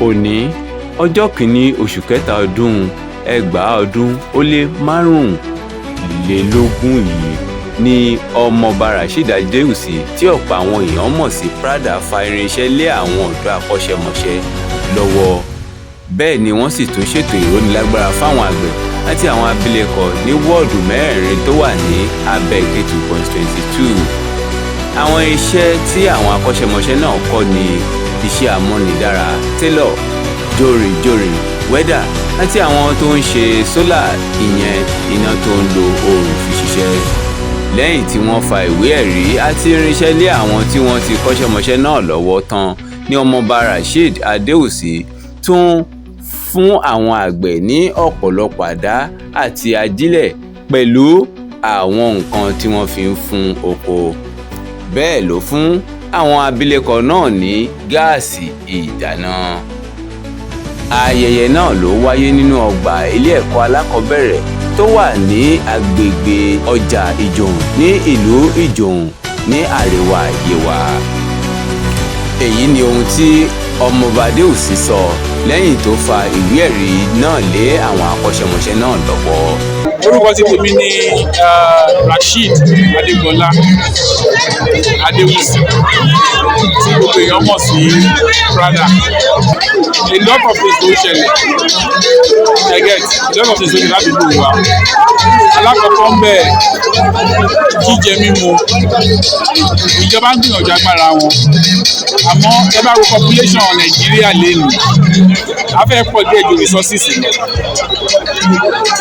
òní ọjọ́ kìíní oṣù kẹta ọdún 2025 yìí ni Omooba Rasheed Adewusi tí ọ̀pọ̀ àwọn èèyàn mọ̀ sí Praada fa irinṣẹ́ lé àwọn ọ̀dọ́ akọ́ṣẹ́mọṣẹ́ lọ́wọ́. Bẹ́ẹ̀ ni wọ́n sì tún ṣètò ìrónilágbára fáwọn àgbẹ̀ àti àwọn abilékọ ní wọ́ọ̀dù mẹ́rẹ̀ẹ̀rin tó wà ní Abioeko constituency 2. Àwọn iṣẹ́ tí àwọn akọ́ṣẹ́mọṣẹ́ náà kọ́ ni iṣẹ́ amúnidára, télọ̀, jòrìjòrì, wẹ́dà àti àwọn tó ń ṣe sólà, ìyẹn iná tó ń lo oòrùn fi ṣiṣẹ́. Lẹ́yìn tí wọ́n fa ìwé ẹ̀rí àti irinṣẹ́ lé àwọn tí wọ́n ti kọ́ṣẹ́mọṣẹ́ náà lọ́wọ́ tán ni Omooba Rasheed Adewusi tún fún àwọn àgbẹ̀ ní ọ̀pọ̀lọpọ̀ àdá àti ajílẹ̀ pẹ̀lú àwọn nǹkan tí wọ́n fi ń fún oko. Bẹ́ẹ̀ ló fún àwọn abilékọ náà ní gáàsì ìdáná. Ayẹyẹ náà ló wáyé nínú ọgbà ilé ẹ̀kọ́ alákọ̀ọ́bẹ̀rẹ̀ tó wà ní agbègbè ọjà Ìjòhùn ní ìlú Ìjòhùn ní àríwá Yewa. Èyí ni ohun tí Omooba Adewusi sọ lẹ́yìn tó fa ìwé ẹ̀rí náà lé àwọn akọ́ṣẹ́mọṣẹ́ náà lọ́wọ́. Orúkọ tí tèmi ni Rasheed Adewusi tí gbogbo èèyàn mọ̀ sí Praada. A lot of things ló ṣẹlẹ̀ a lot of things ló ṣẹlẹ̀ ládùúgbò wa. Alákọ̀ọ́kọ́ ń bẹ̀ jíjẹ mímu, ìjọba ń gbìyànjú agbára wọn, àmọ́ ẹ bá wo population Nàìjíríà lẹ́nu a fẹ́ pọ̀ díẹ̀ ju resources lọ.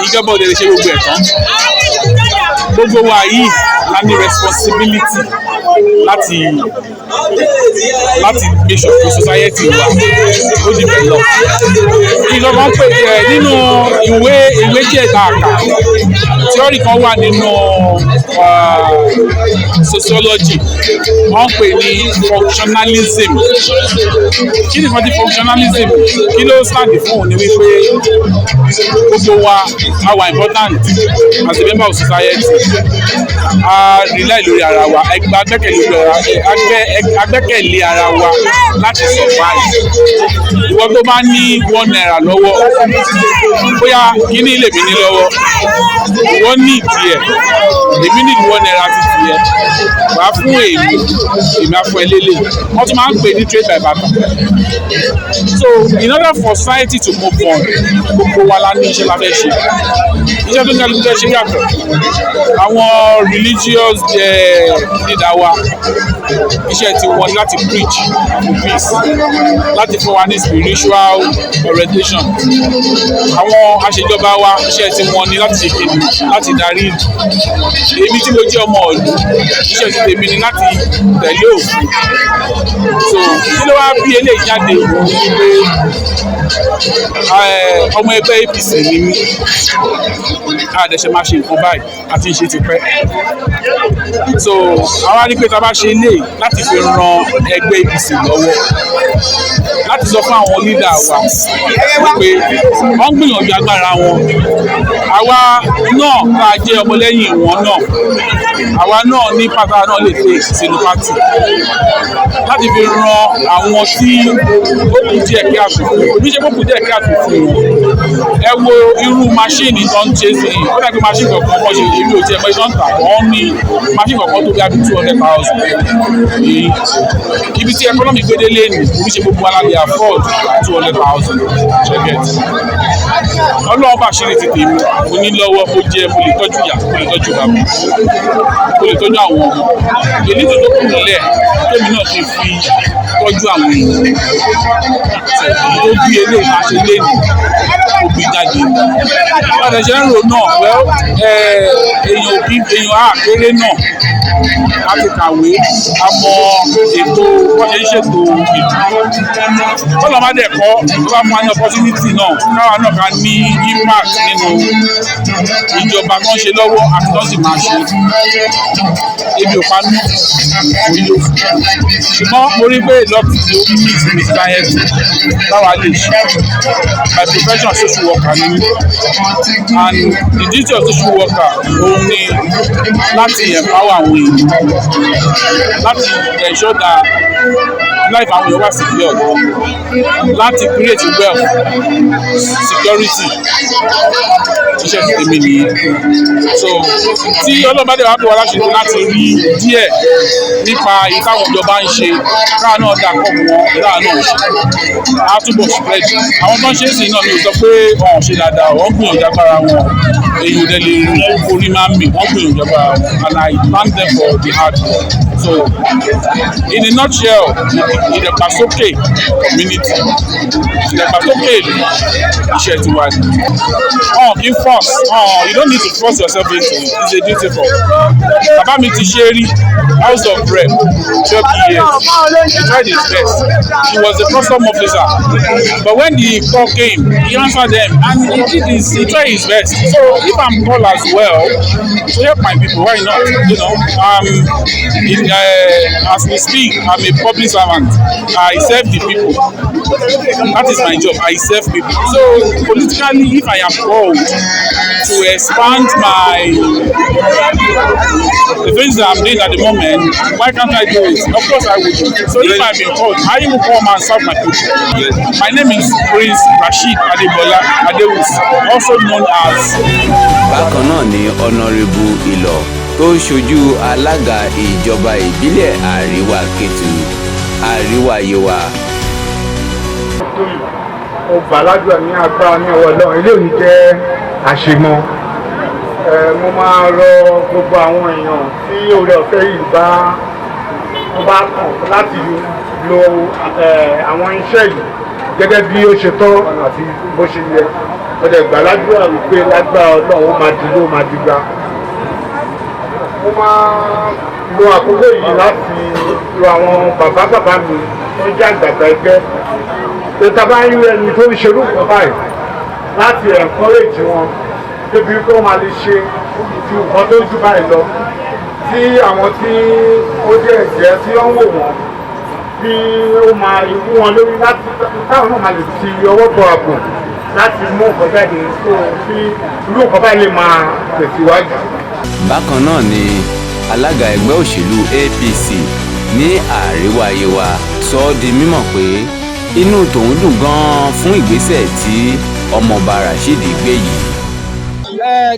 Ìjọba ò lè ṣe gbogbo ẹ̀ tán. Gbogbo wa yìí la ní responsibility láti make sure pé society wa ó develop. Ìjọba ń pè nínú ìwé díẹ̀ tá a kà, theory kan wà nínú sociology wọ́n pè ní functionalism. Kí ni wọ́n ti functionalism? Kí ló stand fún òní wípé gbogbo wa are important as a member of society. A rely lórí ara wa, agbẹ́kẹ̀lé ara wa láti survive. Ìwọ tó bá ní £1 lọ́wọ́, bóyá kíní ilé mi ní lọ́wọ́, ìwọ ní ìdí ẹ̀, èmi ní £1 ti tiẹ̀, wàá fún èmi á fún ẹ lélẹ̀. Wọ́n tún máa ń pè ní trade by barter. So in order for society to move on, gbogbo wa la ní iṣẹ́ la fẹ́ ṣe. Iṣẹ́ tó ń kálukú fẹ́ ṣe yàtọ̀. Àwọn religious leader wa, iṣẹ́ tí wọ́n ní láti preach for peace, láti fún wa ní spiritual orientation. Àwọn aṣèjọba wa, iṣẹ́ tí wọ́n ní láti ṣe kíni, láti darí. Èmi tí mo jẹ́ ọmọ ìlú, iṣẹ́ tí tèmi ni láti tẹ̀lé òfin. So kí ló wá bí eléyìí jáde wípé ọmọ ẹgbẹ́ APC ni mí, àdẹ̀ṣẹ̀ máa ṣe nǹkan báyìí àti ìṣe ti pẹ́. So àwa rí pé tá a bá ṣe eléyìí láti fi ran ẹgbẹ́ APC lọ́wọ́, láti sọ fún àwọn leader wa wípé wọ́n ń gbìyànjú agbára wọn. Àwa náà tá a jẹ́ ọmọlẹ́yìn wọn náà, àwa náà ní pátá náà lè pè sínú pátì láti fi ran àwọn tí ó kù díẹ̀ kí àtò fún wọn. Bí ṣe kó kù díẹ̀ kí àtò fún wọn, ẹ wo irú máṣíìnì tó ń ṣe sí i. Ó dàbí máṣíìnì kankan wọ́n ṣe èmi ò tiẹ̀ mọ ìtàn tà, wọ́n ní máṣíìnì kankan tó bí i 200,000. Ibi tí economy gbédé lé ní bí ṣe gbogbo alálẹ̀ afford 200,000 ṣẹ́gẹ̀t. Ọlọ́run bá ṣe lè tètè mi, mo ní lọ́wọ́ ó jẹ́ mo lè tọ́jú ìyá, mo lè tọ́jú bàbá, mo lè tọ́jú àwọn ọmọ. Èyí tó kù nílẹ̀ tómi náà ṣe fi tọ́jú àwọn èèyàn. Tó bí eléyìí máa ṣe lé ní òbí jáde. Padà ṣe ń rò náà, èèyàn àkéré náà a ti kàwé, a mọ ètò wọ́n ṣe ń ṣètò ìlú. Bọ́lá má dẹ̀ kọ́, tó bá fún wa ní opportunity náà, káwa náà ká ní impact nínú ìjọba tó ń ṣe lọ́wọ́ àti tó sì máa ṣe. Ebi ò panú, orí ló fún. Ṣùgbọ́n mo rí pé lọ́ọ̀tì ló ní ìsinmi sáyẹ́ǹsì táwa lè ṣe. My profession social worker ni mí, and the duty of social worker òun ni láti empower àwọn èèyàn, láti ensure that life àwọn èèyàn wà secure láti create wealth security iṣẹ́ ti tèmi nìyẹn. So tí ọlọ́mọdé wa bí wà láṣẹ láti rí díẹ̀ nípa ìtàwọn ìjọba ń ṣe káà náà dà pọ̀ mọ́ ìlànà náà ṣe á túbọ̀ spread. Àwọn tó ń ṣe é sí náà mi ò sọ pé wọn ò ṣe dáadáa, wọ́n gbìyànjú agbára wọn, èyí ò dẹ̀ lè orí máa ń mì, wọ́n gbìyànjú agbára wọn, and I thank them for the hard work. So in a nutshell, ìdàgbàsókè community, ìdàgbàsókè ìlú iṣẹ́ tiwa ni. Kì í force, you don't need to force yourself into it, it's a duty for. Bàbá mi ti ṣe rí House of Rep 12 years, he tried his best, he was a custom officer, but when the call came, he answered them and he tried his best. So if I'm called as well to help my people, why not? You know, as we speak, I'm a public servant. I serve the people. That is my job. I serve people. So politically, if I am called to expand the things that I'm doing at the moment, why can't I do it? Of course I would. So if I've been called, I will come and serve my people. My name is Prince Rasheed Adewusi, also known as. Bákan náà ni Honourable Ìlọ̀ tó ń ṣojú alága ìjọba ìbílẹ̀ Àríwá Kétu, Àríwá Yewa. Mo gbàládùn ní agbára ní ọwọ́ Ọlọ́run, ilé òní jẹ́ àṣemọ́. Mo máa rọ gbogbo àwọn èèyàn tí oore ọ̀fẹ́ yìí bá kàn láti lo àwọn iṣẹ́ yìí gẹ́gẹ́ bí ó ṣe tọ́ àti bó ṣe yẹ. Mo dẹ̀ gbàládùn wípé lágbára Ọlọ́run ó máa dìlú ó máa dìgbà. Mo máa lo àkókò yìí láti lo àwọn bàbá mi tó jẹ́ àgbàgbà ẹgbẹ́. Ìta bá ń rí ẹni tó ń ṣerú nǹkan báyìí láti encourage wọn débi pé wọ́n máa lè ṣe ju nǹkan tó jù báyìí lọ. Tí àwọn tí ó jẹ́ ẹ̀jẹ̀ tí ó ń wò wọ́n bí ó máa ikú wọn lórí láti táwọn náà máa lè ti ọwọ́ bọ àpò láti mú nǹkan jáde tó fi irú nǹkan báyìí lè máa tẹ̀síwájú. Bákan náà ni alága ẹgbẹ́ òṣèlú APC ní Àríwá Yewa sọ ọ́ di mímọ̀ pé inú tòun dùn gan-an fún ìgbésẹ̀ tí ọmọọba Rasheed gbé yìí.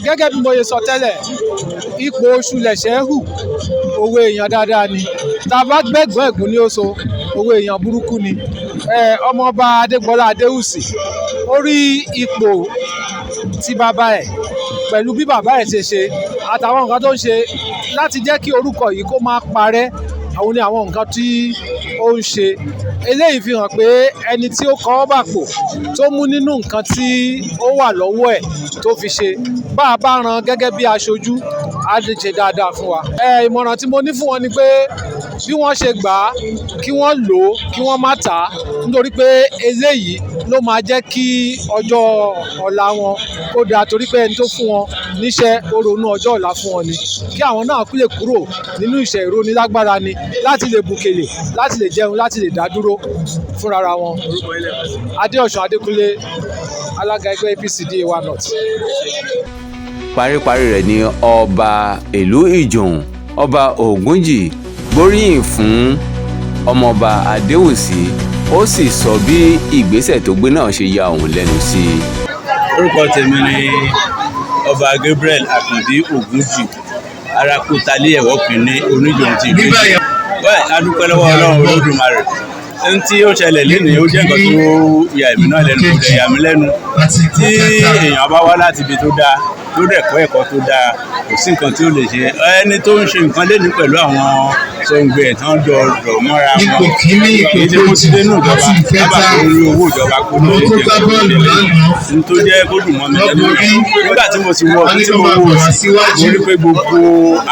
Gẹ́gẹ́ bí mo ṣe sọ tẹ́lẹ̀, ipò oṣù lẹ̀ṣẹ̀ hù, owó èèyàn dáadáa ni. Tá a bá gbẹ́gbọ́n ẹ̀gún ní oṣù, owó èèyàn burúkú ni. Ọmọọba Adewusi ó rí ipò tí bàbá ẹ̀ pẹ̀lú bí bàbá ẹ̀ ṣe ṣe àtàwọn nǹkan tó ń ṣe láti jẹ́ kí orúkọ yìí kó má parẹ́. Àwọn ni àwọn nǹkan tí ó ń ṣe. Eléyìí fi hàn pé ẹni tí ó kọ́ bàpò tó mú nínú nǹkan tí ó wà lọ́wọ́ ẹ̀ tó fi ṣe, bá a bá ran gẹ́gẹ́ bí aṣojú á lè ṣe dáadáa fún wa. Ìmọ̀ràn tí mo ní fún wọn ni pé bí wọ́n ṣe gbà á kí wọ́n lò ó kí wọ́n má tà á, nítorí pé eléyìí ló máa jẹ́ kí ọjọ́ ọ̀la wọn kó dáa, torí pé ẹni tó fún wọn níṣẹ́ ó ronú ọjọ́ ọ̀la fún wọn ni. Kí àwọn náà lè kúrò nínú ìṣẹ́ ìrónilágbára ni láti lè bùkèlè, láti lè jẹun, láti lè dá dúró fúnra wọn. Adéọ̀sùn Adékúnlé, alága ẹgbẹ́ APC Yewa North. Paríparí rẹ̀ ni ọba ìlú Ìjòhùn, ọba Ògúnjì gbóríyìn fún ọmọọba Adéwùsì, ó sì sọ bí ìgbésẹ̀ tó gbé náà ṣe ya òun lẹ́nu sí i. Orúkọ tèmi ni ọba Gabriel Àkàndí Ògúnjì, arákùtálé ẹ̀wọ́ kìíní Oníjòhùn ti ìlú Ìjòhùn. A dúpẹ́ lọ́wọ́ Ọlọ́run Olódùmarè. Ohun tí ó ṣẹlẹ̀ lénìí ó jẹ́ nǹkan tó ya èmi náà lẹ́nu, kò dẹ̀ yà mí lẹ́nu. Tí èèyàn bá wá láti ibi tó dáa tó dẹ̀ kọ́ ẹ̀kọ́ tó dáa, kò sí nǹkan tí ó lè ṣe. Ẹni tó ń ṣe nǹkan lénìí pẹ̀lú àwọn sọ̀ǹgbẹ ẹ̀ tán jọ rọ̀ mọ́ra wọn, èyí tí mo ti dé nù ìjọba lábà tó ń rí owó ìjọba kó ló lè jẹ́ kó lè lẹ́yìn tó jẹ́ kó dùn mọ́ mi lẹ́nu. Nígbà tí mo ti wọ ọdún tí mo wò sí, mo rí pé gbogbo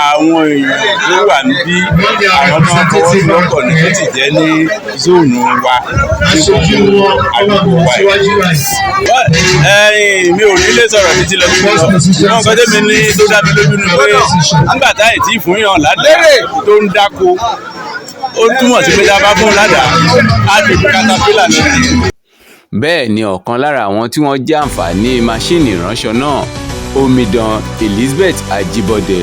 àwọn èèyàn tó wà níbí àwọn tó ń fọwọ́ lọ́kọ̀ ní tó ti jẹ́ ní zóònù wa ní gbogbo àdúgbò wa yìí. Mi ò ní lè sọ̀rọ̀ títí lọ sí lọ. Náà nǹkan tẹ́mi ní tó dá mi lójú ni pé nígbà táyì tí fún yàn ládàá tó ń dáko, ó túmọ̀ sí pé tá a bá fún ládàá á ti fi katapila lẹ́yìn. Bẹ́ẹ̀ ni ọ̀kan lára àwọn tí wọ́n jẹ àǹfààní máṣíìnì ìránṣọ náà, Omidan Elizabeth Ajibode,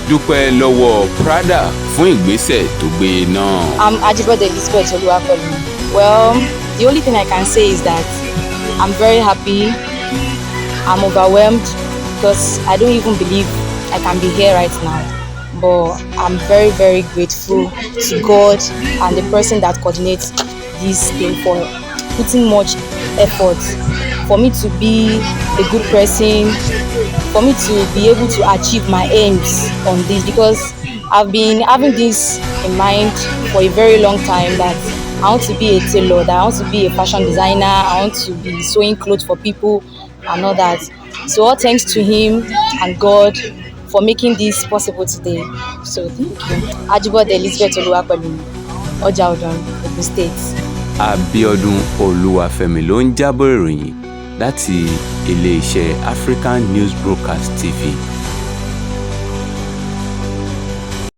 dúpẹ́ lọ́wọ́ Praada fún ìgbésẹ̀ tó gbé náà. I'm Agbe Elizabeth Oluwapelu. Well, the only thing I can say is that I'm very happy. I'm overwhelmed because I don't even believe I can be here right now. But I'm very, very grateful to God and the person that coordinates this thing for putting much effort for me to be a good person, for me to be able to achieve my aims on this, because I've been having this in mind for a very long time, that I want to be a tailor, that I want to be a fashion designer, I want to be sewing clothes for people and all that. So all thanks to him and God for making this possible today. So thank you. Agbe Elizabeth Oluwapelu, Ọjà Odon, Ogun State. Abiodun Olúwafẹ́mi ló ń jábọ̀ ìròyìn láti ilé-iṣẹ́ African News Broadcast TV.